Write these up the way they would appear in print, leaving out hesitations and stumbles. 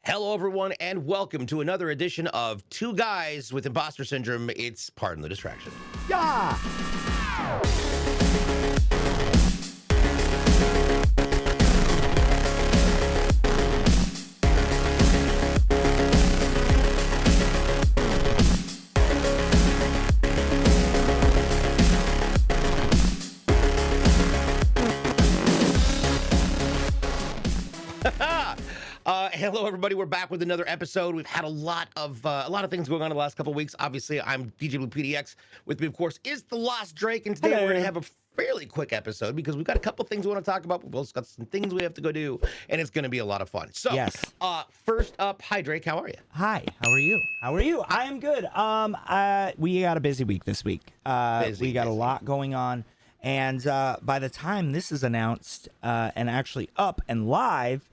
Hello, everyone, and welcome to another edition of Two Guys with Imposter Syndrome. It's Pardon the Distraction. Yeah. Hello, everybody. We're back with another episode. We've had a lot of things going on in the last couple of weeks. Obviously, I'm DjBluePDX. With me, of course, is TheLostDrake, and today Hello. we're going to have a fairly quick episode because we've got a couple things we want to talk about. We've also got some things we have to go do, and it's going to be a lot of fun. So, Yes. First up, hi Drake. How are you? Hi. How are you? I am good. We got a busy week this week. We got a lot going on, and by the time this is announced and actually up and live,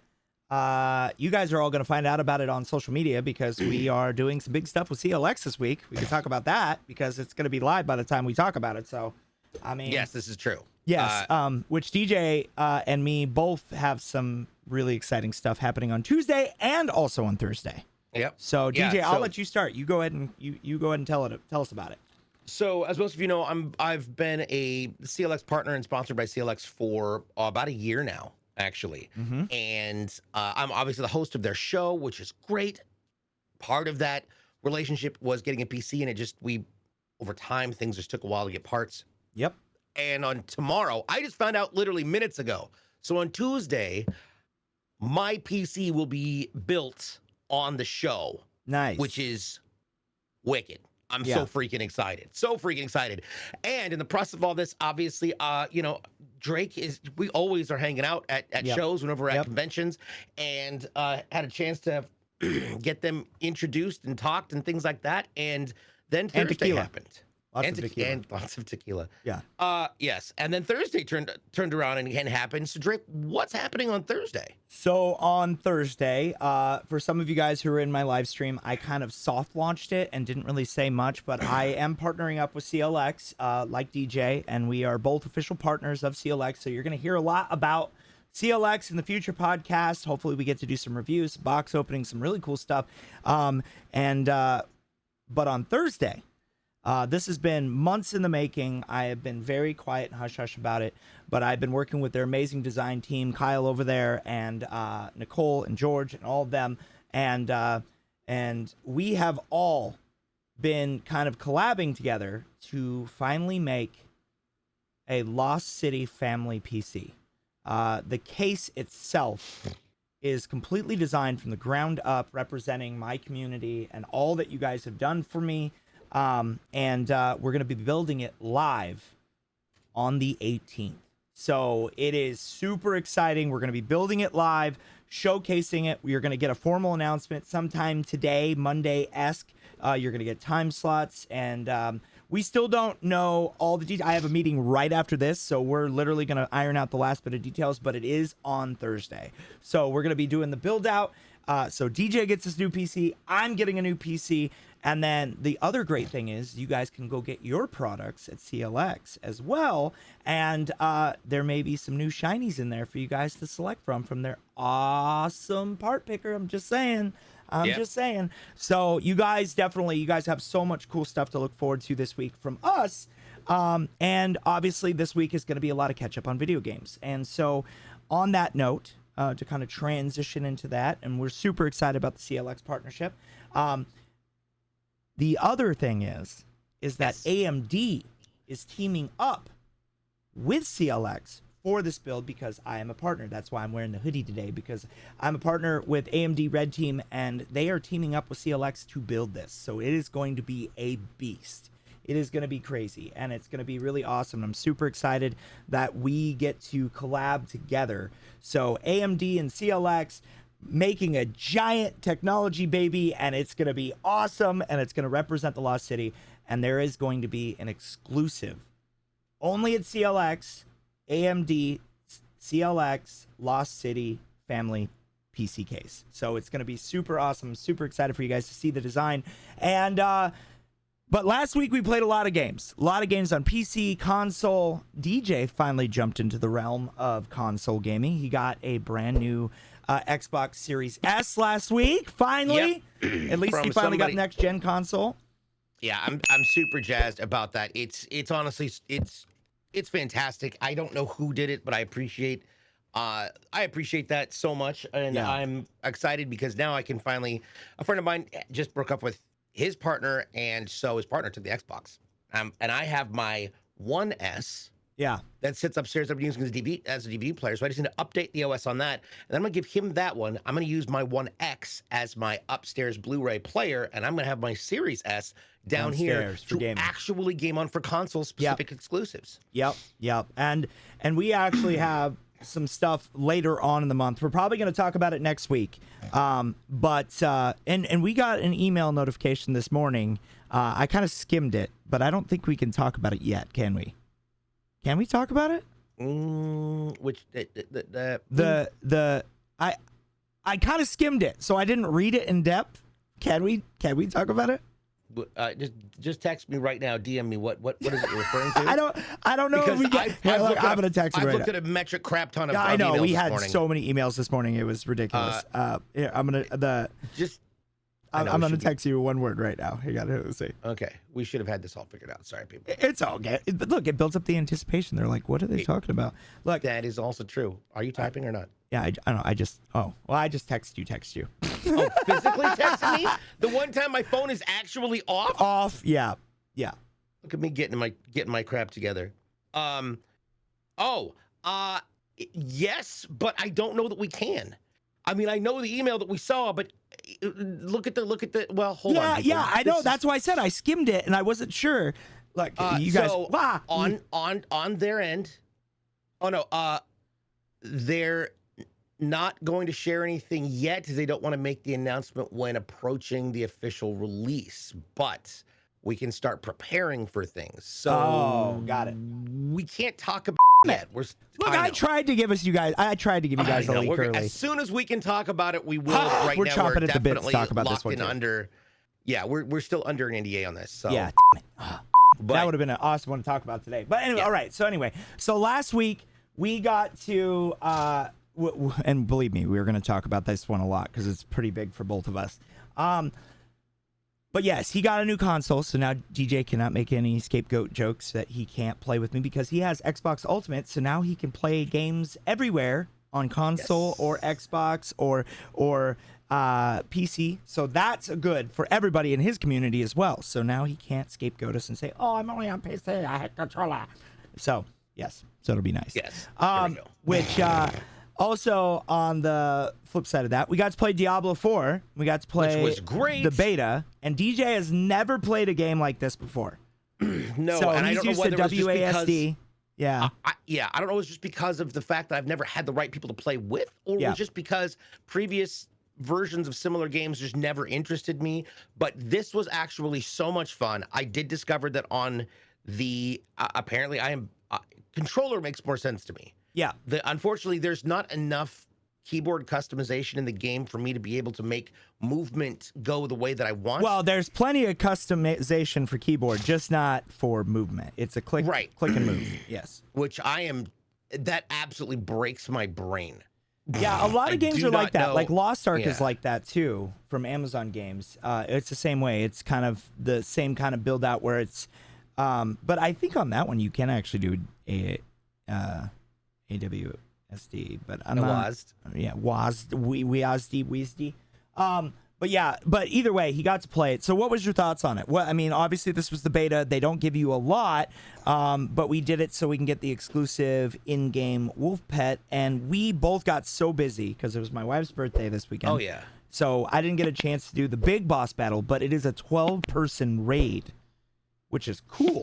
you guys are all going to find out about it on social media because we are doing some big stuff with CLX this week. We can talk about that because it's going to be live by the time we talk about it. So, I mean, Yes, this is true. yes. Which DJ and me both have some really exciting stuff happening on Tuesday and also on Thursday. Yep. So, DJ, Yeah, I'll let you start. You go ahead and you go ahead and tell us about it. So, as most of you know, I've been a CLX partner and sponsored by CLX for about a year now, actually. And I'm obviously the host of their show, which is great. Part of that relationship was getting a PC, and over time, things just took a while to get parts. Yep. And on tomorrow, I just found out literally minutes ago. So on Tuesday, my PC will be built on the show, Nice. which is wicked. I'm Yeah. so freaking excited. And in the process of all this, obviously, we always are hanging out at Yep. shows whenever we're at Yep. conventions, and had a chance to get them introduced and talked and things like that. And then Thursday tequila. happened. Lots and of tequila. And lots of tequila. Yeah. Yes. And then Thursday turned around and happened. So Drake, what's happening on Thursday? So on Thursday, for some of you guys who are in my live stream, I kind of soft launched it and didn't really say much, but I am partnering up with CLX, like DJ, and we are both official partners of CLX. So you're going to hear a lot about CLX in the future podcast. Hopefully we get to do some reviews, box opening, some really cool stuff. But on Thursday, this has been months in the making. I have been very quiet and hush-hush about it, but I've been working with their amazing design team, Kyle over there, and Nicole and George and all of them. And we have all been kind of collabing together to finally make a Lost City family PC. The case itself is completely designed from the ground up, representing my community and all that you guys have done for me. We're going to be building it live on the 18th. So it is super exciting. We're going to be building it live, showcasing it. We are going to get a formal announcement sometime today, Monday-esque. You're going to get time slots, and we still don't know all the details. I have a meeting right after this, so we're literally going to iron out the last bit of details, but it is on Thursday. So we're going to be doing the build out. So DJ gets his new PC. I'm getting a new PC. And then the other great thing is you guys can go get your products at CLX as well. And there may be some new shinies in there for you guys to select from their awesome part picker. I'm just saying. So you guys have so much cool stuff to look forward to this week from us. And obviously this week is going to be a lot of catch up on video games. And so on that note, to kind of transition into that, and we're super excited about the CLX partnership. The other thing is that AMD is teaming up with CLX for this build because I am a partner. That's why I'm wearing the hoodie today, because I'm a partner with AMD Red Team, and they are teaming up with CLX to build this. So it is going to be a beast. It is going to be crazy, and it's going to be really awesome. I'm super excited that we get to collab together. So AMD and CLX making a giant technology baby, and it's going to be awesome, and it's going to represent the Lost City. And there is going to be an exclusive only at CLX, AMD, CLX, Lost City family PC case. So it's going to be super awesome. Super excited for you guys to see the design. And but last week we played a lot of games on PC, console. DJ finally jumped into the realm of console gaming. He got a brand new Xbox Series S last week. Finally, at least From he finally got somebody- next gen console. Yeah, I'm super jazzed about that. It's honestly it's fantastic. I don't know who did it, but I appreciate that so much, and Yeah. I'm excited because now I can finally. A friend of mine just broke up with his partner, and so his partner took the Xbox. And I have my One S Yeah. that sits upstairs. I'm using as a DVD player, so I just need to update the OS on that. And then I'm gonna give him that one. I'm gonna use my One X as my upstairs Blu-ray player, and I'm gonna have my Series S down here Downstairs for to gaming. actually game on for console specific exclusives. Yep. And we actually have some stuff later on in the month. We're probably going to talk about it next week. But we got an email notification this morning. I kind of skimmed it, but I don't think we can talk about it yet, can we? Can we talk about it? I kind of skimmed it, so I didn't read it in depth. Can we talk about it? Just text me right now. DM me what is it you're referring to? I don't know. Because If we get, I'm gonna text you I right looked now. at a metric crap ton of I know emails we this had morning. so many emails this morning. It was ridiculous. Yeah, I'm gonna text you one word right now. You gotta see. Okay, we should have had this all figured out. Sorry, people. It's all good. But look, it builds up the anticipation. They're like, "What are they talking about?" Look, That is also true. Are you typing or not? yeah, I don't know. I just text you. Oh, physically texting me? The one time my phone is actually off? Off. Yeah. Look at me getting my crap together. Yes, but I don't know that we can. I mean, I know the email that we saw, but look at the. Well, hold on. people. Yeah. I know. That's why I said I skimmed it and I wasn't sure. Like you guys, so on their end. Oh no. They're not going to share anything yet. They don't want to make the announcement when approaching the official release, but we can start preparing for things. So got it. We can't talk about it yet. I tried to give you guys a leak early. As soon as we can talk about it, we will. Right We're now, chopping we're at the bit to definitely talk about this locked one in too. under. Yeah, we're still under an NDA on this. So Yeah, but, that would have been an awesome one to talk about today. But anyway, Yeah. all right. So last week we got to, and believe me, we were going to talk about this one a lot because it's pretty big for both of us. But yes, he got a new console, so now DJ cannot make any scapegoat jokes that he can't play with me because he has Xbox Ultimate, so now he can play games everywhere on console or Xbox or PC. So that's good for everybody in his community as well. So now he can't scapegoat us and say, "Oh, I'm only on PC. I had controller." So yes, so it'll be nice. Yes. There we go. Which also on the flip side of that, we got to play Diablo 4. We got to play Which was great. the beta, and DJ has never played a game like this before. No, So and I he's don't know used whether to it was just WASD. because. Yeah. I don't know. It's just because of the fact that I've never had the right people to play with, or it was just because previous versions of similar games just never interested me. But this was actually so much fun. I did discover that on the apparently I am controller makes more sense to me. Yeah. Unfortunately, there's not enough keyboard customization in the game for me to be able to make movement go the way that I want. Well, there's plenty of customization for keyboard, just not for movement. It's a click and move. Yes. Which that absolutely breaks my brain. Yeah, a lot of games are like that. know. Like Lost Ark is Yeah. like that too, from Amazon Games. It's the same way. It's kind of the same kind of build out where it's but I think on that one you can actually do AWSD, but I'm not. WASD. Yeah, WASD. But either way, he got to play it. So what was your thoughts on it? Well, I mean, obviously this was the beta. They don't give you a lot, but we did it so we can get the exclusive in-game wolf pet, and we both got so busy because it was my wife's birthday this weekend. Oh yeah. So I didn't get a chance to do the big boss battle, but it is a 12-person raid, which is cool.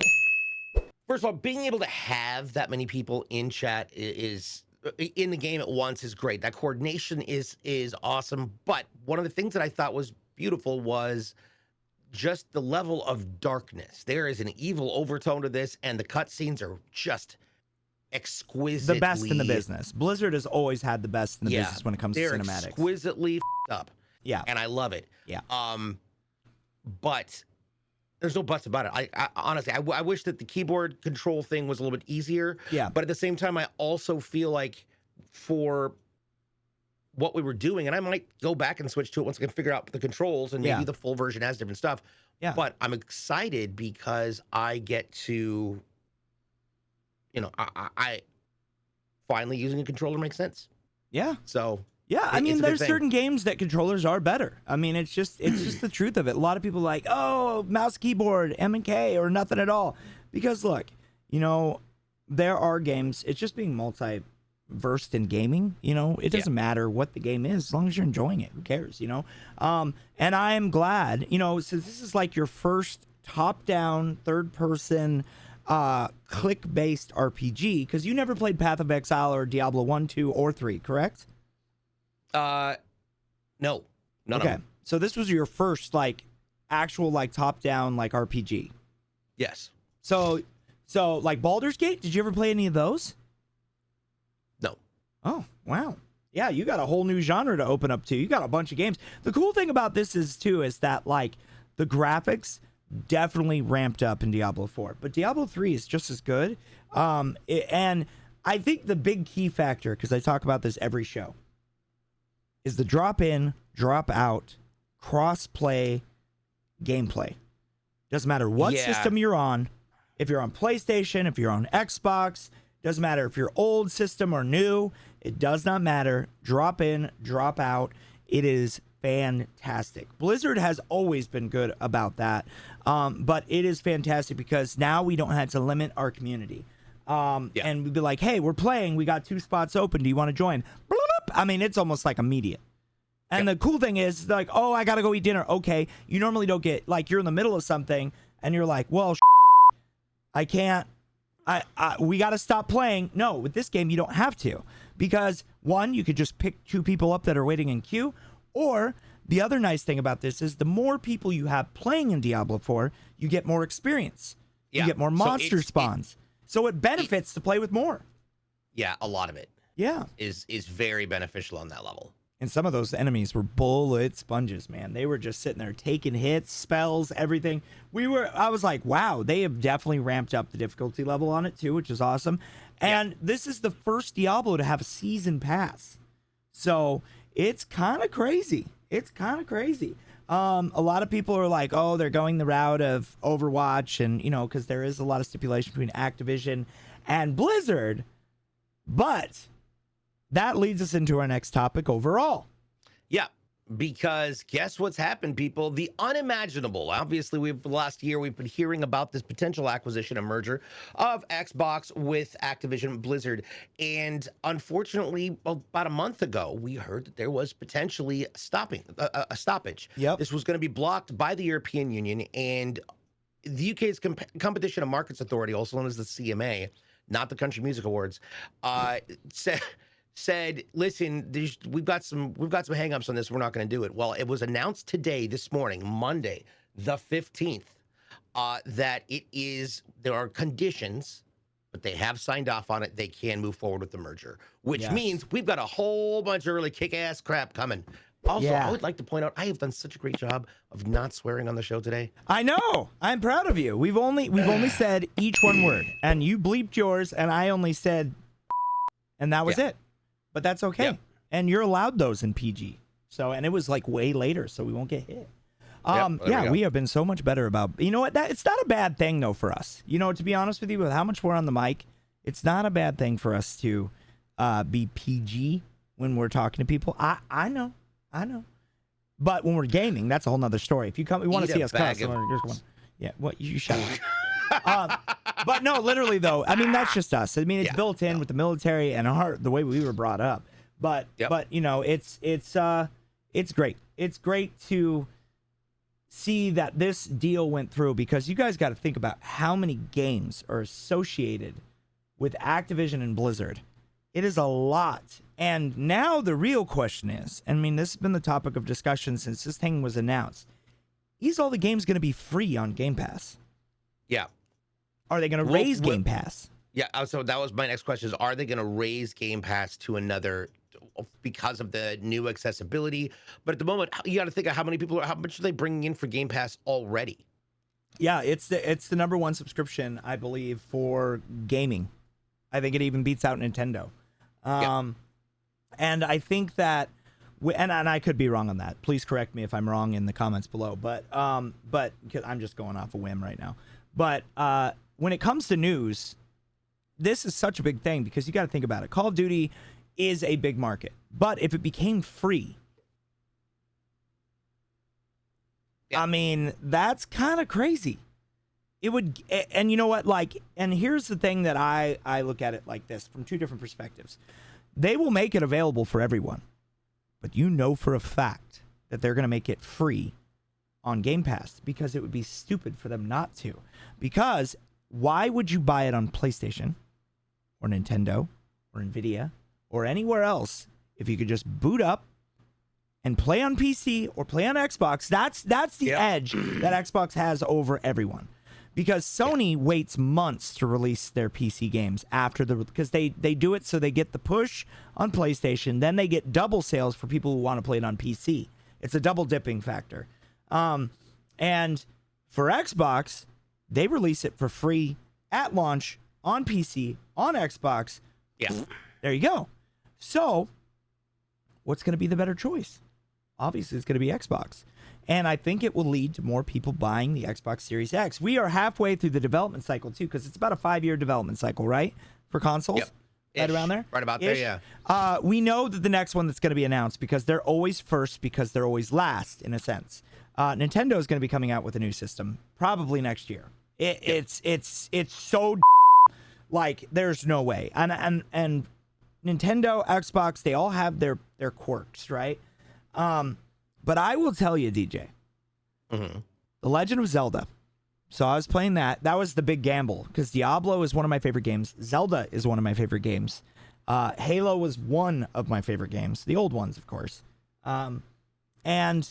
First of all, being able to have that many people in chat is in the game at once is great. That coordination is awesome. But one of the things that I thought was beautiful was just the level of darkness. There is an evil overtone to this, and the cutscenes are just exquisitely The best in the business. Blizzard has always had the best in the business when it comes to they're cinematics. exquisitely up. Yeah. And I love it. Yeah. But there's no buts about it. I honestly, I wish that the keyboard control thing was a little bit easier. Yeah. But at the same time, I also feel like for what we were doing, and I might go back and switch to it once I can figure out the controls, and maybe Yeah. the full version has different stuff. Yeah. But I'm excited because I get to, I finally using a controller makes sense. Yeah. So Yeah, I mean, it's a good there's thing. certain games that controllers are better. I mean, it's just the truth of it. A lot of people are like, oh, mouse, keyboard, M and K, or nothing at all. Because look, there are games. It's just being multi-versed in gaming. It doesn't matter what the game is as long as you're enjoying it. Who cares? And I am glad. Since this is like your first top-down, third-person, click-based RPG, because you never played Path of Exile or Diablo 1, 2, or 3, correct? No, none of Okay, them. so this was your first actual top-down RPG. Yes. So like Baldur's Gate, did you ever play any of those? No. Oh, wow. Yeah, you got a whole new genre to open up to. You got a bunch of games. The cool thing about this is that the graphics definitely ramped up in Diablo 4, but Diablo 3 is just as good. And I think the big key factor, because I talk about this every show, is the drop in, drop out, cross play gameplay. Doesn't matter what system you're on. If you're on PlayStation, if you're on Xbox, doesn't matter if you're old system or new. It does not matter. Drop in, drop out. It is fantastic. Blizzard has always been good about that, but it is fantastic because now we don't have to limit our community. And we'd be like, hey, we're playing. We got 2 spots open. Do you want to join? I mean, it's almost like immediate. And the cool thing is oh, I got to go eat dinner. Okay. You normally don't get you're in the middle of something and you're like, well, I can't. We got to stop playing. No, with this game, you don't have to, because one, you could just pick 2 people up that are waiting in queue, or the other nice thing about this is the more people you have playing in Diablo 4, you get more experience. You get more monster spawns. So it benefits to play with more. Yeah, a lot of it. Yeah. Is very beneficial on that level. And some of those enemies were bullet sponges, man. They were just sitting there taking hits, spells, everything. I was like, wow, they have definitely ramped up the difficulty level on it too, which is awesome. And this is the first Diablo to have a season pass. So it's kind of crazy. A lot of people are like, oh, they're going the route of Overwatch, and because there is a lot of stipulation between Activision and Blizzard. But that leads us into our next topic overall. Yeah, because guess what's happened, people? The unimaginable. Obviously, last year we've been hearing about this potential acquisition and merger of Xbox with Activision Blizzard. And unfortunately, about a month ago, we heard that there was potentially a stoppage. Yep. This was going to be blocked by the European Union, and the UK's Competition and Markets Authority, also known as the CMA, not the Country Music Awards, said, listen, we've got some hangups on this. We're not going to do it. Well, it was announced this morning, Monday, the 15th, that there are conditions, but they have signed off on it. They can move forward with the merger, which means we've got a whole bunch of really kick-ass crap coming. Also, I would like to point out, I have done such a great job of not swearing on the show today. I know. I'm proud of you. We've only said each one word, and you bleeped yours, and I only said, and that was it. But that's okay. Yep. And you're allowed those in PG. So, and it was way later, so we won't get hit. We have been so much better about, it's not a bad thing though for us. To be honest with you, with how much we're on the mic, it's not a bad thing for us to be PG when we're talking to people. I know. But when we're gaming, that's a whole nother story. If you want to see us cuss, you shut up. But no, literally though, I mean, that's just us. I mean, it's built in with the military and the way we were brought up. But it's great. It's great to see that this deal went through, because you guys got to think about how many games are associated with Activision and Blizzard. It is a lot. And now the real question is, I mean, this has been the topic of discussion since this thing was announced. Is all the games going to be free on Game Pass? Yeah. Are they going to raise Game Pass? Yeah, so that was my next question, is are they going to raise Game Pass to another, because of the new accessibility? But at the moment, you got to think of how much are they bringing in for Game Pass already? Yeah, it's the #1 subscription, I believe, for gaming. I think it even beats out Nintendo. And I think that and I could be wrong on that. Please correct me if I'm wrong in the comments below. But 'cause I'm just going off a whim right now. But when it comes to news, this is such a big thing because you got to think about it. Call of Duty is a big market, but if it became free, I mean, that's kind of crazy. It would, and you know what? Like, and here's the thing that I look at it like this from two different perspectives. They will make it available for everyone, but you know for a fact that they're going to make it free on Game Pass because it would be stupid for them not to. Because why would you buy it on PlayStation or Nintendo or Nvidia or anywhere else if you could just boot up and play on PC or play on Xbox? That's the edge that Xbox has over everyone. Because Sony waits months to release their PC games after because they do it so they get the push on PlayStation, then they get double sales for people who want to play it on PC. It's a double dipping factor. And for Xbox, they release it for free at launch on PC, on Xbox. Yeah. There you go. So, what's going to be the better choice? Obviously, it's going to be Xbox. And I think it will lead to more people buying the Xbox Series X. We are halfway through the development cycle, too, because it's about a 5-year development cycle, right? For consoles? Yep. Right around there? Right about there, yeah. We know that the next one that's going to be announced, because they're always first, because they're always last, in a sense. Nintendo is going to be coming out with a new system, probably next year. It's so like, there's no way. And Nintendo, Xbox, they all have their quirks, right? But I will tell you, DJ, The Legend of Zelda. So I was playing that. That was the big gamble because Diablo is one of my favorite games. Zelda is one of my favorite games. Halo was one of my favorite games. The old ones, of course. And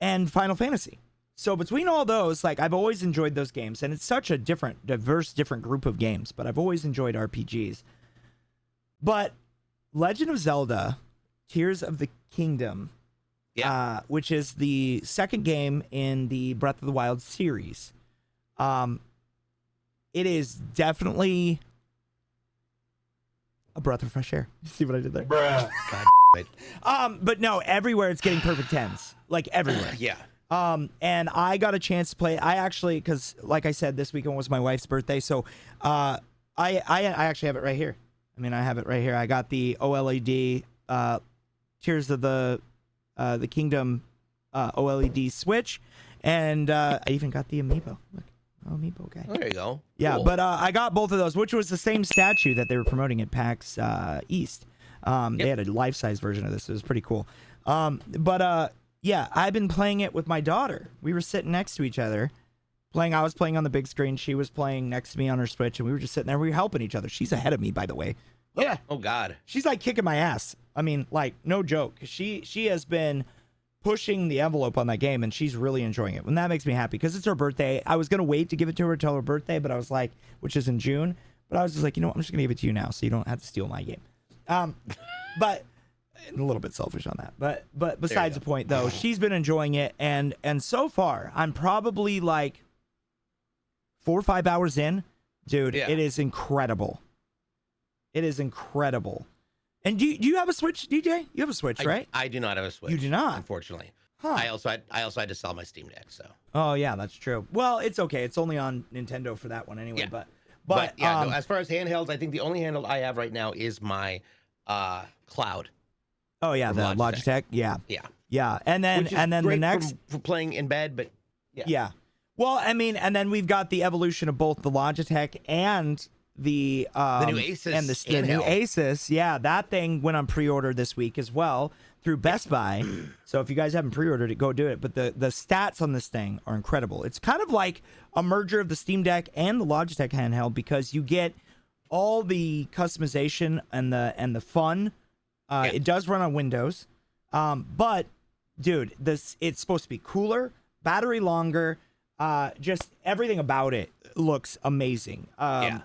Final Fantasy. So between all those, like, I've always enjoyed those games. And it's such a diverse group of games. But I've always enjoyed RPGs. But Legend of Zelda, Tears of the Kingdom, which is the second game in the Breath of the Wild series. It is definitely a breath of fresh air. You see what I did there? Bruh. God. But no, everywhere it's getting perfect 10s. Like, everywhere. Yeah. And I got a chance to play. I actually, because like I said, this weekend was my wife's birthday. So I actually have it right here. I mean, I have it right here. I got the OLED Tears of the Kingdom OLED Switch, and I even got the amiibo. Look, amiibo guy. There you go. Yeah, Cool. but I got both of those, which was the same statue that they were promoting at PAX East. They had a life-size version of this. It was pretty cool. Yeah, I've been playing it with my daughter. We were sitting next to each other, playing. I was playing on the big screen. She was playing next to me on her Switch, and we were just sitting there. We were helping each other. She's ahead of me, by the way. Yeah. Oh, God. She's like kicking my ass. I mean, like, no joke. She has been pushing the envelope on that game, and she's really enjoying it. And that makes me happy because it's her birthday. I was going to wait to give it to her until her birthday, but I was like, which is in June. But I was just like, you know what? I'm just going to give it to you now so you don't have to steal my game. But a little bit selfish on that. But besides the point, though, she's been enjoying it. And so far, I'm probably like 4 or 5 hours in. Dude, It is incredible. It is incredible. And do you have a Switch, DJ? You have a Switch, right? I do not have a Switch. You do not? Unfortunately. Huh. I also had to sell my Steam Deck, so. Oh, yeah, that's true. Well, it's okay. It's only on Nintendo for that one anyway. Yeah. But yeah, no, as far as handhelds, I think the only handheld I have right now is my Cloud. Oh, yeah, the Logitech. Yeah. Yeah. Yeah. And then the next for playing in bed, but yeah. Well, I mean, and then we've got the evolution of both the Logitech and the new Asus and the new Asus. Yeah, that thing went on pre-order this week as well through Best Buy. So if you guys haven't pre-ordered it, go do it. But the stats on this thing are incredible. It's kind of like a merger of the Steam Deck and the Logitech handheld because you get all the customization and the fun. It does run on Windows, but dude, it's supposed to be cooler, battery longer. Just everything about it looks amazing. And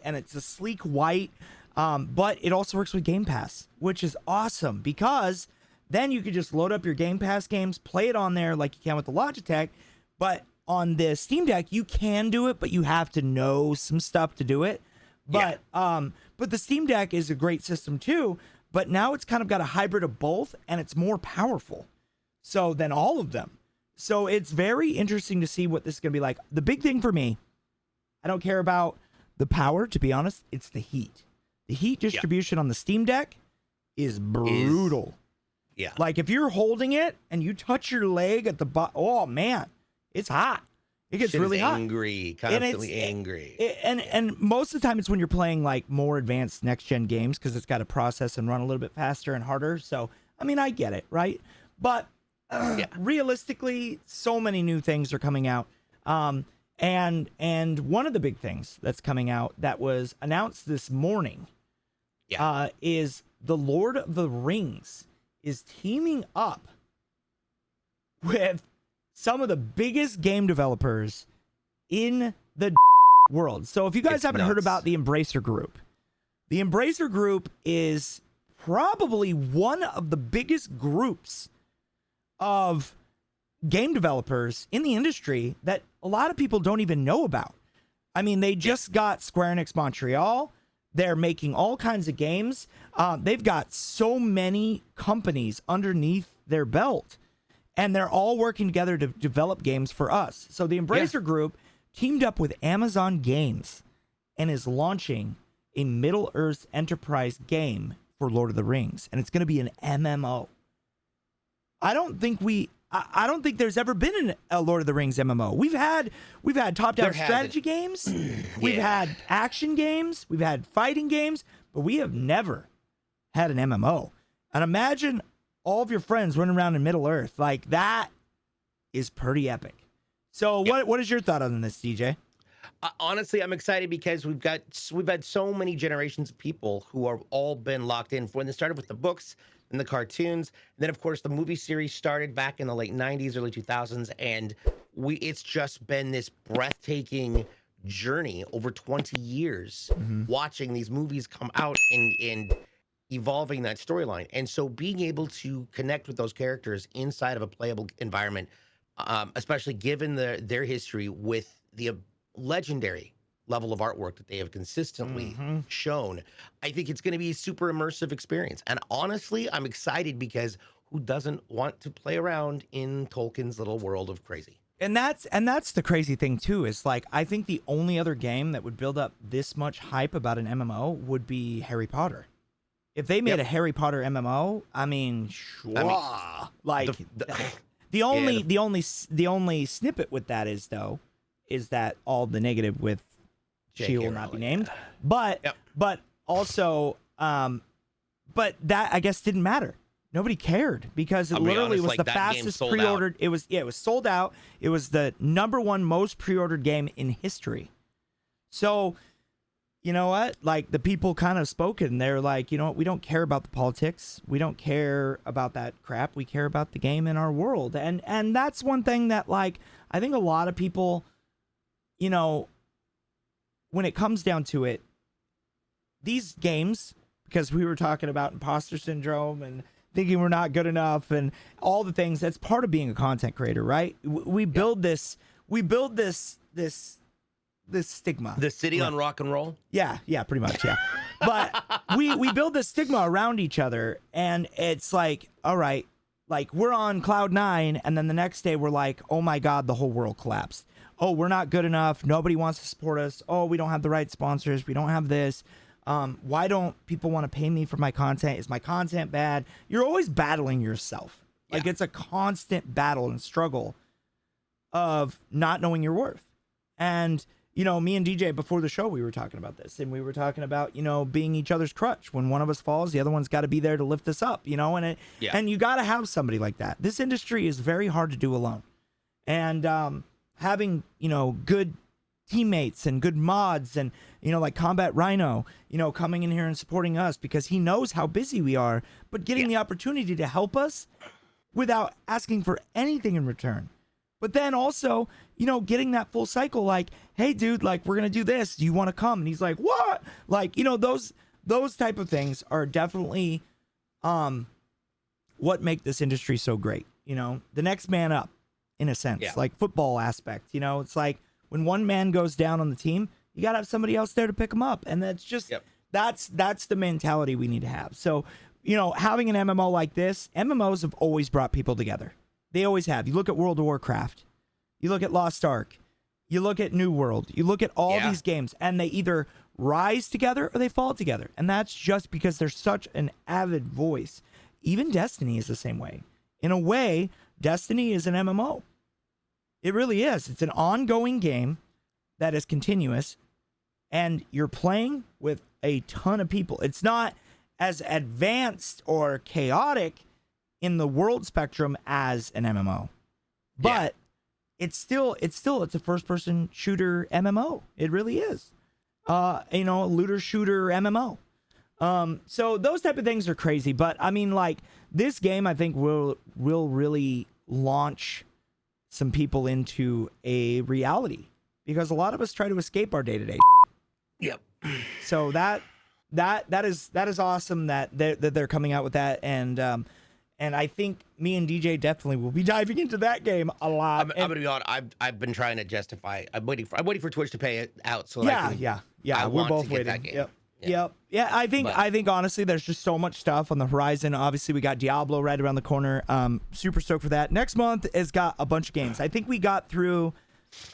it's a sleek white, but it also works with Game Pass, which is awesome because then you could just load up your Game Pass games, play it on there like you can with the Logitech. But on the Steam Deck, you can do it, but you have to know some stuff to do it. But the Steam Deck is a great system too but now it's kind of got a hybrid of both, and it's more powerful so than all of them. So it's very interesting to see what this is going to be like. The big thing for me, I don't care about the power, to be honest. It's the heat. The heat distribution on the Steam Deck is brutal. Yeah. Like if you're holding it and you touch your leg at the bottom, oh man, it's hot. It gets really hot. Constantly angry. And most of the time it's when you're playing like more advanced next gen games because it's got to process and run a little bit faster and harder. So, I mean, I get it, right? But realistically, so many new things are coming out. And one of the big things that's coming out that was announced this morning is The Lord of the Rings is teaming up with some of the biggest game developers in the world. So if you guys haven't heard about the Embracer Group, the Embracer Group is probably one of the biggest groups of game developers in the industry that a lot of people don't even know about. I mean, they just got Square Enix Montreal. They're making all kinds of games. They've got so many companies underneath their belt, and they're all working together to develop games for us. So the Embracer Group teamed up with Amazon Games and is launching a Middle-earth Enterprise game for Lord of the Rings, and it's going to be an MMO. I don't think there's ever been a Lord of the Rings MMO. We've had top-down strategy games, we've had action games, we've had fighting games, but we have never had an MMO. And imagine all of your friends running around in Middle Earth. Like, that is pretty epic. So what is your thought on this, DJ? Honestly, I'm excited because we've had so many generations of people who are all been locked in. When they started with the books and the cartoons, and then of course the movie series started back in the late 90s, early 2000s, and it's just been this breathtaking journey over 20 years watching these movies come out and evolving that storyline. And so being able to connect with those characters inside of a playable environment, especially given their history with the legendary level of artwork that they have consistently shown, I think it's going to be a super immersive experience. And honestly, I'm excited because who doesn't want to play around in Tolkien's little world of crazy? And that's the crazy thing too, is like, I think the only other game that would build up this much hype about an MMO would be Harry Potter. If they made a Harry Potter MMO, I mean, like the only snippet with that is that all the negative with she will not be named, but also but that I guess didn't matter. Nobody cared because it literally was the fastest pre-ordered. It was sold out. It was the #1 most pre-ordered game in history. So, you know what? Like, the people kind of spoke and they're like, you know what? We don't care about the politics. We don't care about that crap. We care about the game in our world. And that's one thing that, like, I think a lot of people, you know, when it comes down to it, these games, because we were talking about imposter syndrome and thinking we're not good enough and all the things, that's part of being a content creator, right? We build this stigma. The city on rock and roll? Yeah, pretty much, yeah. But we build this stigma around each other, and it's like, all right, like, we're on cloud 9, and then the next day we're like, oh my God, the whole world collapsed. Oh, we're not good enough. Nobody wants to support us. Oh, we don't have the right sponsors. We don't have this. Why don't people want to pay me for my content? Is my content bad? You're always battling yourself. Like, it's a constant battle and struggle of not knowing your worth. And, you know, me and DJ, before the show, we were talking about this, and we were talking about, you know, being each other's crutch. When one of us falls, the other one's got to be there to lift us up, you know, and and you got to have somebody like that. This industry is very hard to do alone. And having, you know, good teammates and good mods and, you know, like Combat Rhino, you know, coming in here and supporting us because he knows how busy we are, but getting the opportunity to help us without asking for anything in return. But then also, you know, getting that full cycle, like, hey, dude, like, we're going to do this. Do you want to come? And he's like, what? Like, you know, those type of things are definitely what make this industry so great. You know, the next man up, in a sense, like football aspect. You know, it's like when one man goes down on the team, you got to have somebody else there to pick him up. And that's just, that's the mentality we need to have. So having an MMO like this, MMOs have always brought people together. They always have. You look at World of Warcraft, you look at Lost Ark, you look at New World, you look at all these games, and they either rise together or they fall together. And that's just because there's such an avid voice. Even Destiny is the same way. In a way, Destiny is an MMO. It really is. It's an ongoing game that is continuous, and you're playing with a ton of people. It's not as advanced or chaotic in the world spectrum as an MMO, but it's a first-person shooter MMO. It really is. A looter shooter MMO. So those type of things are crazy, but I mean, like, this game I think will really launch some people into a reality, because a lot of us try to escape our day-to-day. Yep. So that is awesome that they're coming out with that, and I think me and DJ definitely will be diving into that game a lot. I'm gonna be honest. I've been trying to justify. I'm waiting for Twitch to pay it out. So yeah. We're both waiting. That game. Yep. Yeah. I think honestly, there's just so much stuff on the horizon. Obviously, we got Diablo right around the corner. Super stoked for that. Next month has got a bunch of games. I think we got through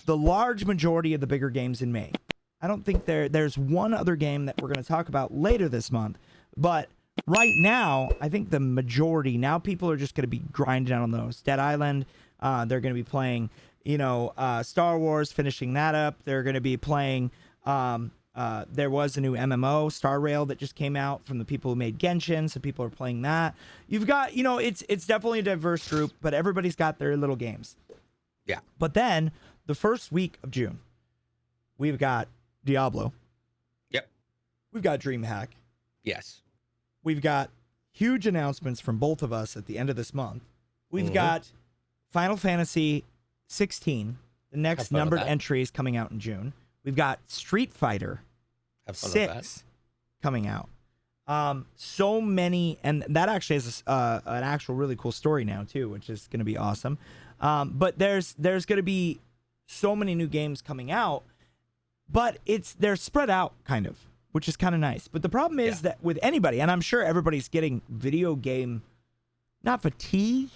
the large majority of the bigger games in May. I don't think there's one other game that we're going to talk about later this month, but right now, I think the majority, now people are just going to be grinding out on those. Dead Island, they're going to be playing, Star Wars, finishing that up. They're going to be playing, there was a new MMO, Star Rail, that just came out from the people who made Genshin, so people are playing that. You've got, it's definitely a diverse group, but everybody's got their little games. Yeah. But then, the first week of June, we've got Diablo. Yep. We've got DreamHack. Yes. We've got huge announcements from both of us at the end of this month. We've got Final Fantasy 16, the next numbered entry is coming out in June. We've got Street Fighter 6 coming out. So many, and that actually is an actual really cool story now too, which is going to be awesome. But there's going to be so many new games coming out, but they're spread out kind of, which is kind of nice. But the problem is that with anybody, and I'm sure everybody's getting video game, not fatigue,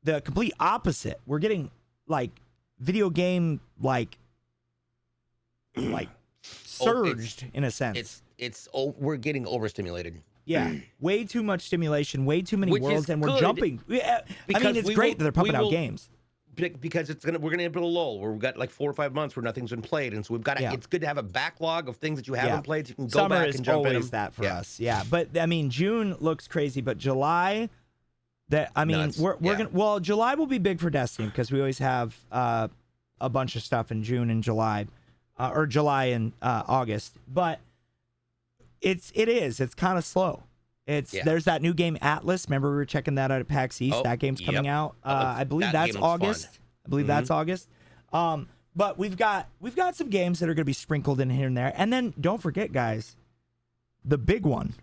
the complete opposite. We're getting like video game surged in a sense. We're getting overstimulated. Yeah, way too much stimulation, way too many worlds, and we're jumping. I mean, it's great that they're pumping out games. Because we're gonna hit a lull where we've got like 4 or 5 months where nothing's been played, and so we've got to. It's good to have a backlog of things that you haven't played, so you can go back and jump in. Summer is always that for us. Yeah, but I mean, June looks crazy, but July, we're gonna. Well, July will be big for Destiny because we always have a bunch of stuff in June and July, or July and August. But it's kind of slow. There's that new game Atlas. Remember we were checking that out at PAX East. That game's coming out. I believe that's August. I believe that's August. But we've got some games that are going to be sprinkled in here and there. And then don't forget, guys, the big one,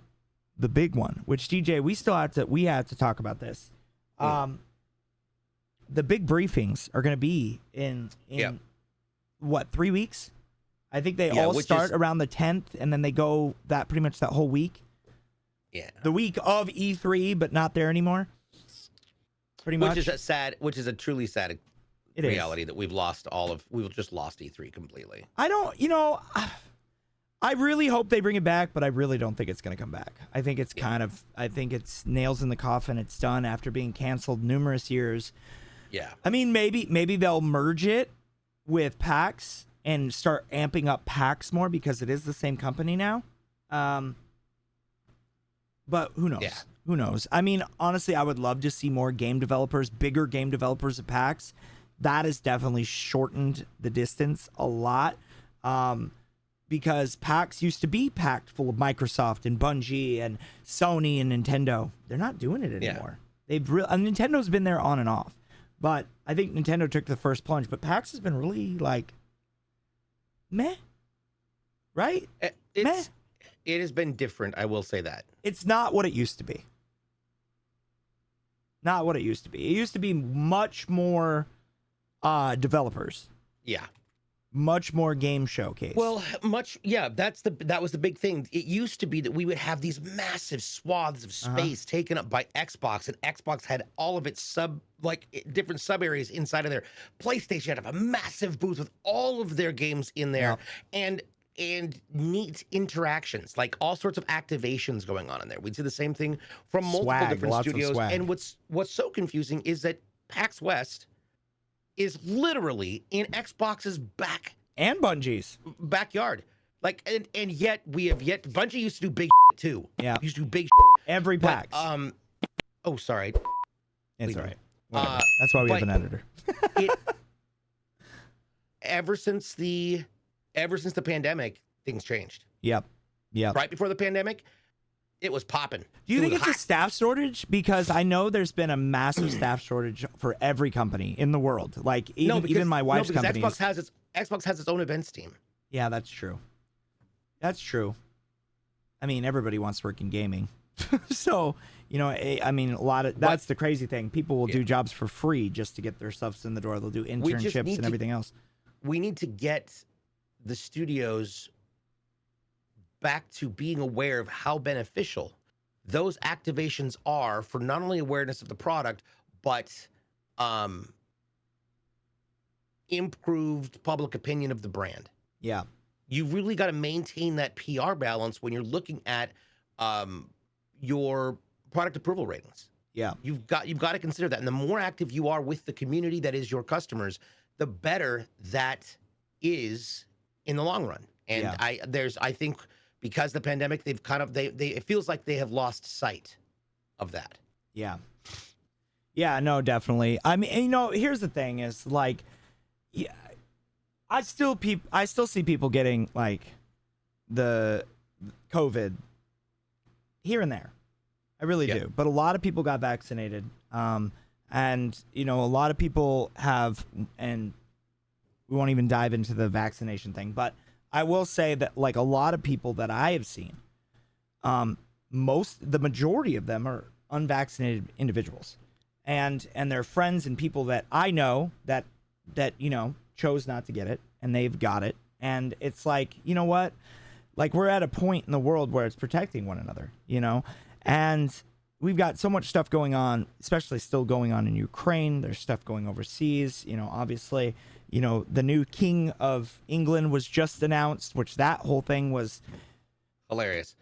which DJ, we had to talk about this. The big briefings are going to be in what, 3 weeks? I think they all start around the 10th, and then they go pretty much that whole week. Yeah. The week of E3, but not there anymore. Pretty much. Which is a truly sad reality that we've just lost E3 completely. I really hope they bring it back, but I really don't think it's going to come back. I think it's I think it's nails in the coffin. It's done after being canceled numerous years. Yeah. I mean, maybe they'll merge it with PAX and start amping up PAX more because it is the same company now. But who knows? Yeah. Who knows? I mean, honestly, I would love to see more game developers, bigger game developers at PAX. That has definitely shortened the distance a lot. Because PAX used to be packed full of Microsoft and Bungie and Sony and Nintendo. They're not doing it anymore. Nintendo's been there on and off. But I think Nintendo took the first plunge. But PAX has been really meh. Right? Meh. It has been different, I will say that. It's not what it used to be. Not what it used to be. It used to be much more developers. Yeah. much more game showcase. Well, that was the big thing. It used to be that we would have these massive swaths of space taken up by Xbox, and Xbox had all of its different sub areas inside of there. PlayStation had a massive booth with all of their games in there, and neat interactions, like all sorts of activations going on in there. We'd see the same thing from multiple different studios. And what's so confusing is that PAX West is literally in Xbox's and Bungie's backyard. Like, and yet Bungie used to do big too. Yeah. Used to do big every PAX. Oh, sorry. It's all right. That's why we have an editor. Ever since the pandemic, things changed. Yep. Right before the pandemic, it was popping. Do you think it's a staff shortage? Because I know there's been a massive staff shortage for every company in the world. Like even my wife's company. Xbox has its own events team. Yeah, that's true. That's true. I mean, everybody wants to work in gaming. So, I mean, that's the crazy thing. People will do jobs for free just to get their stuff in the door. They'll do internships and everything else. We need to get the studios back to being aware of how beneficial those activations are for not only awareness of the product, but improved public opinion of the brand. Yeah. You really got to maintain that PR balance when you're looking at your product approval ratings. Yeah. You've got to consider that. And the more active you are with the community that is your customers, the better that is in the long run. And I think because the pandemic, they've it feels like they have lost sight of that. Yeah. Yeah, no, definitely. I mean, here's the thing is like, I still see people getting like the COVID here and there. I really do. But a lot of people got vaccinated. And a lot of people have, and we won't even dive into the vaccination thing, but I will say that like a lot of people that I have seen, the majority of them are unvaccinated individuals, and they're friends and people that I know that chose not to get it, and they've got it. And it's like, you know what? Like, we're at a point in the world where it's protecting one another, and we've got so much stuff going on, especially still going on in Ukraine. There's stuff going overseas, obviously, the new King of England was just announced, which that whole thing was hilarious.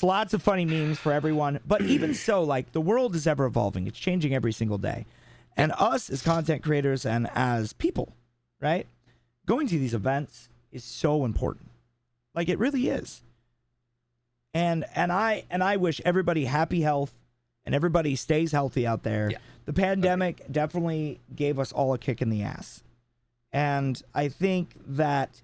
Lots of funny memes for everyone. But even so, like, the world is ever evolving. It's changing every single day. And us as content creators and as people, right? Going to these events is so important. Like, it really is. And I wish everybody happy health and everybody stays healthy out there. Yeah. The pandemic definitely gave us all a kick in the ass. And I think that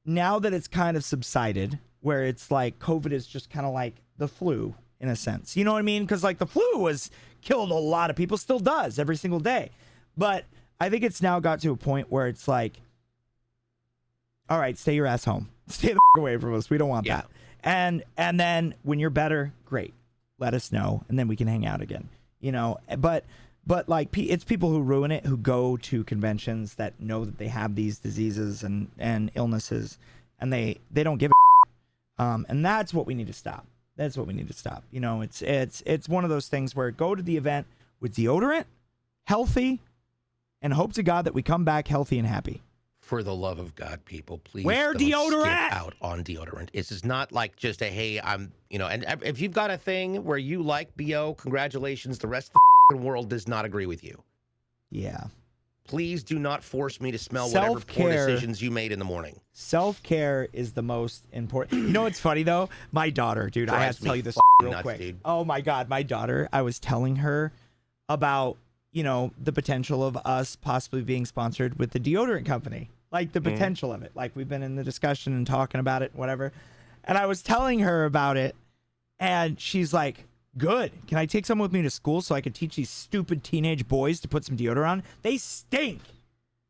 now that it's kind of subsided, where it's like COVID is just kind of like the flu in a sense. You know what I mean? Because like the flu has killed a lot of people, still does every single day. But I think it's now got to a point where it's like, all right, stay your ass home. Stay the away from us. We don't want that. And then when you're better, great. Let us know, and then we can hang out again. But like, it's people who ruin it, who go to conventions that know that they have these diseases and illnesses, and they don't give a and that's what we need to stop. That's what we need to stop. It's one of those things where go to the event with deodorant, healthy, and hope to God that we come back healthy and happy. For the love of God, people, please wear deodorant. Skip out on deodorant. It's just not like just a hey, and if you've got a thing where you like BO, congratulations. The rest of the world does not agree with you. Yeah. Please do not force me to smell whatever poor decisions you made in the morning. Self-care is the most important. You know what's funny though? My daughter, dude, I have to tell you this real quick. Dude. Oh my God, my daughter, I was telling her about, the potential of us possibly being sponsored with the deodorant company. Like the potential of it. Like we've been in the discussion and talking about it, whatever. And I was telling her about it, and she's like, good. Can I take some with me to school so I could teach these stupid teenage boys to put some deodorant on? They stink.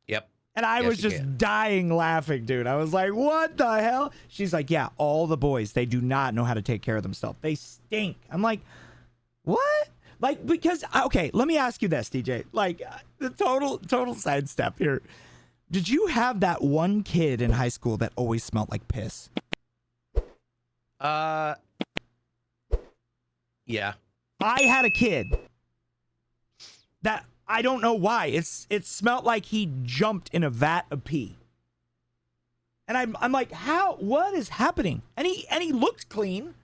Yep. And I was just dying laughing, dude. I was like, what the hell? She's like, yeah, all the boys, they do not know how to take care of themselves. They stink. I'm like, what? Like, because, okay, let me ask you this, DJ. Like, the total sidestep here. Did you have that one kid in high school that always smelled like piss? Yeah. I had a kid that I don't know why. It smelled like he jumped in a vat of pee. And I'm like, what is happening? And he looked clean.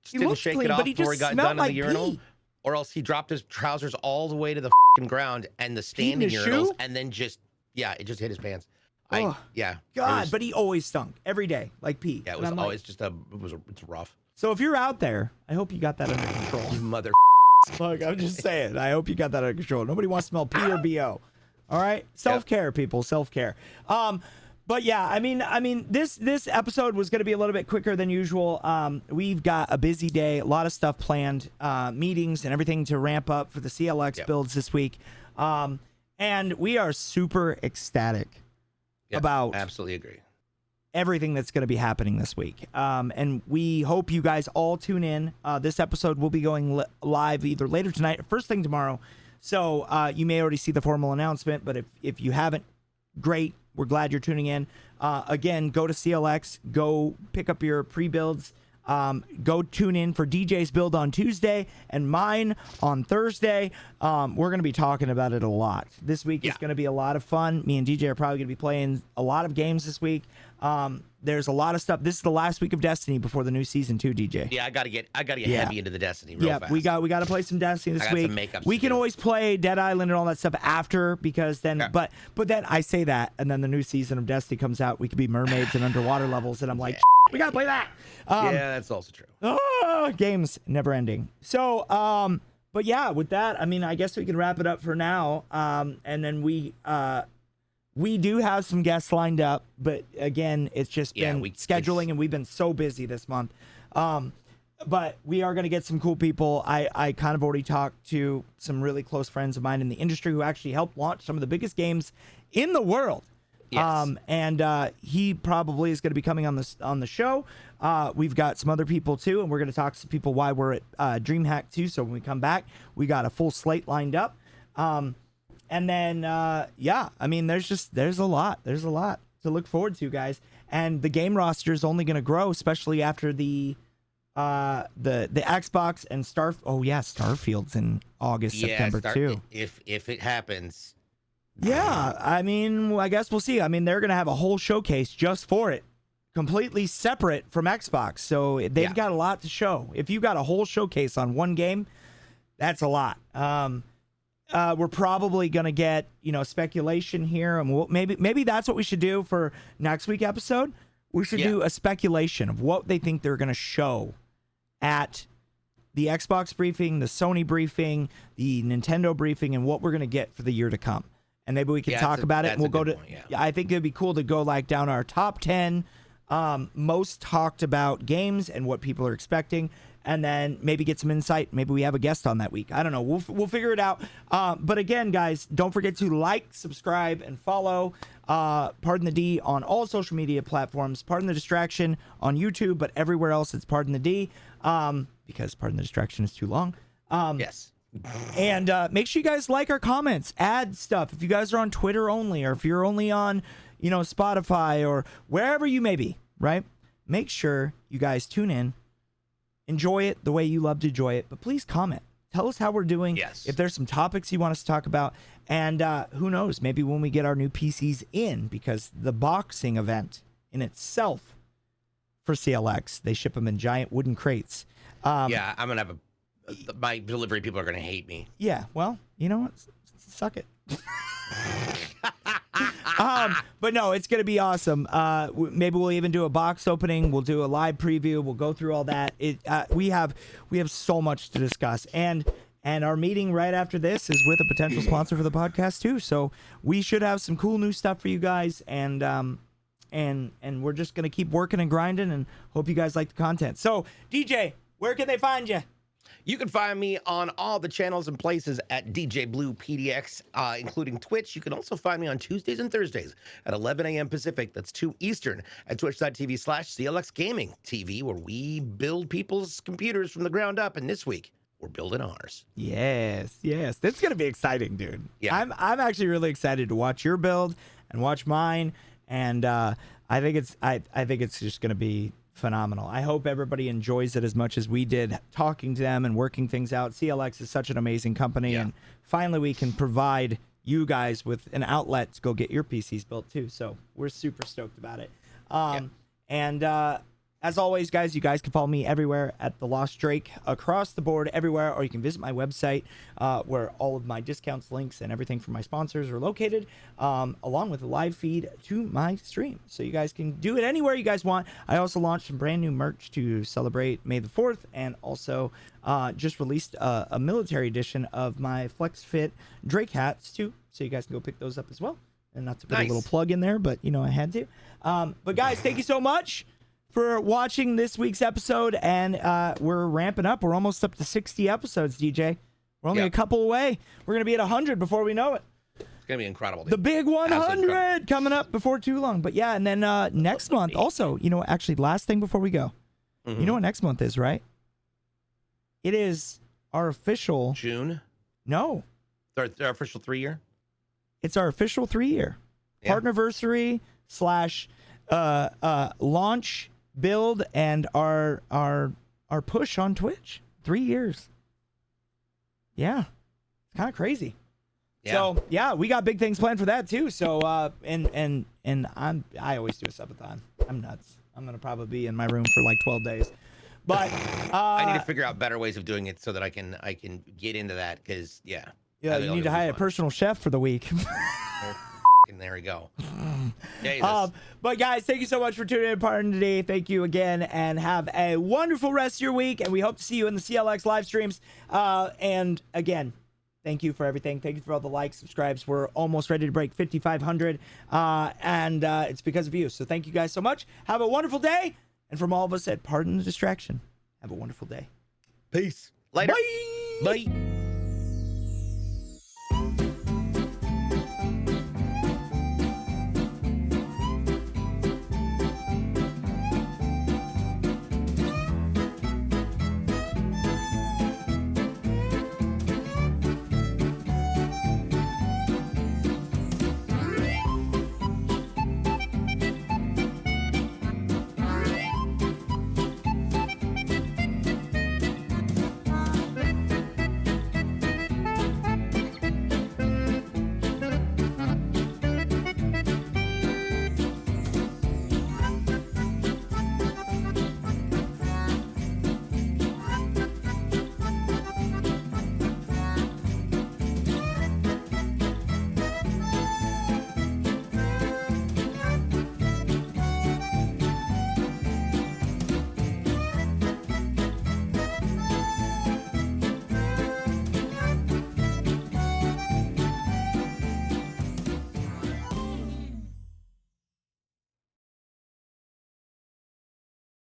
Just didn't shake it off but he before he just got smelled done in like the urinal. pee. Or else he dropped his trousers all the way to the ground and the standing Peed in his urinals shoe? and then it just hit his pants. Oh, Yeah. God, but he always stunk every day, like pee. Yeah, And I'm like, it's rough. so if you're out there, I hope you got that under control. You mother. Look, I'm just saying. I hope you got that under control. Nobody wants to smell pee or BO. All right? Self-care, people. Self-care. But yeah, I mean, this episode was going to be a little bit quicker than usual. We've got a busy day, a lot of stuff planned, meetings and everything to ramp up for the CLX builds this week. And we are super ecstatic about absolutely agree. Everything that's going to be happening this week. And we hope you guys all tune in. This episode will be going live either later tonight or first thing tomorrow. So you may already see the formal announcement, but if you haven't, great. We're glad you're tuning in. Again, go to CLX, go pick up your pre-builds. Go tune in for DJ's build on Tuesday and mine on Thursday. We're going to be talking about it a lot. This week is going to be a lot of fun. Me and DJ are probably going to be playing a lot of games this week. There's a lot of stuff. This is the last week of Destiny before the new season too, DJ. Yeah, I gotta get heavy into the Destiny real fast. we got to play some Destiny this week. Some makeups we to can do. always play Dead Island and all that stuff after because then but then I say that and then the new season of Destiny comes out. We could be mermaids and underwater levels and I'm like, we got to play that. Yeah, that's also true. Games never ending. So, but yeah, with that, I mean, I guess we can wrap it up for now. And then we do have some guests lined up, but again, it's just been scheduling and we've been so busy this month. But we are going to get some cool people. I kind of already talked to some really close friends of mine in the industry who actually helped launch some of the biggest games in the world. Yes. And he probably is going to be coming on the show. We've got some other people too, and we're going to talk to some people why we're at DreamHack too. So when we come back, we got a full slate lined up. And then I mean, there's a lot to look forward to, guys. And the game roster is only going to grow, especially after the Xbox and Starfield's in August, September too. If it happens. Yeah, I mean, I guess we'll see. I mean, they're going to have a whole showcase just for it, completely separate from Xbox. So they've got a lot to show. If you got a whole showcase on one game, that's a lot. We're probably going to get, speculation here. And maybe that's what we should do for next week's episode. We should do a speculation of what they think they're going to show at the Xbox briefing, the Sony briefing, the Nintendo briefing, and what we're going to get for the year to come. And maybe we can talk about it. And we'll go to. Point, I think it'd be cool to go down our top 10 most talked about games and what people are expecting, and then maybe get some insight. Maybe we have a guest on that week. I don't know. We'll figure it out. But again, guys, don't forget to like, subscribe, and follow. Pardon the D on all social media platforms. Pardon the Distraction on YouTube, but everywhere else it's Pardon the D because Pardon the Distraction is too long. Yes. And make sure you guys like our comments, add stuff. If you guys are on Twitter only, or if you're only on, Spotify or wherever you may be, right? Make sure you guys tune in, enjoy it the way you love to enjoy it, but please comment. Tell us how we're doing. Yes. If there's some topics you want us to talk about, and who knows, maybe when we get our new PCs in, because the boxing event in itself for CLX, they ship them in giant wooden crates. I'm gonna have my delivery people are going to hate me. Yeah, well, you know what? Suck it. But no, it's going to be awesome. Maybe we'll even do a box opening. We'll do a live preview. We'll go through all that. We have so much to discuss. And our meeting right after this is with a potential sponsor for the podcast too. So we should have some cool new stuff for you guys. And we're just going to keep working and grinding and hope you guys like the content. So DJ, where can they find you? You can find me on all the channels and places at DjBluePDX, including Twitch. You can also find me on Tuesdays and Thursdays at 11 a.m. Pacific. That's 2 Eastern at twitch.tv/CLX Gaming TV, where we build people's computers from the ground up. And this week, we're building ours. Yes. That's going to be exciting, dude. Yeah. I'm actually really excited to watch your build and watch mine. And I think it's just going to be phenomenal. I hope everybody enjoys it as much as we did talking to them and working things out. CLX is such an amazing company, and finally we can provide you guys with an outlet to go get your PCs built too. So we're super stoked about it. And as always, guys, you guys can follow me everywhere at TheLostDrake, across the board, everywhere, or you can visit my website where all of my discounts, links, and everything from my sponsors are located, along with a live feed to my stream. So you guys can do it anywhere you guys want. I also launched some brand new merch to celebrate May the 4th, and also just released a military edition of my Flex Fit Drake hats too. So you guys can go pick those up as well. And not to put a little plug in there, but I had to. But guys, thank you so much for watching this week's episode, and we're ramping up. We're almost up to 60 episodes, DJ. We're only a couple away. We're going to be at 100 before we know it. It's going to be incredible. Dude. The big 100 coming up before too long. But yeah, and then next month also, actually, last thing before we go. You know what next month is, right? It is our official... June? No. Our official 3-year? It's our official 3-year. Partnerversary / launch, build, and our push on Twitch. 3 years. Yeah. It's kind of crazy. Yeah. So yeah, we got big things planned for that too. So and I always do a subathon. I'm nuts. I'm gonna probably be in my room for like 12 days. But I need to figure out better ways of doing it so that I can get into that, because you need to hire a personal chef for the week. And there we go. But guys, thank you so much for tuning in part today. Thank you again, and have a wonderful rest of your week, and we hope to see you in the CLX live streams. And again, thank you for everything. Thank you for all the likes, subscribes. We're almost ready to break 5,500, and it's because of you. So thank you guys so much. Have a wonderful day, and from all of us at Pardon the Distraction, have a wonderful day. Peace. Later. Bye. Bye.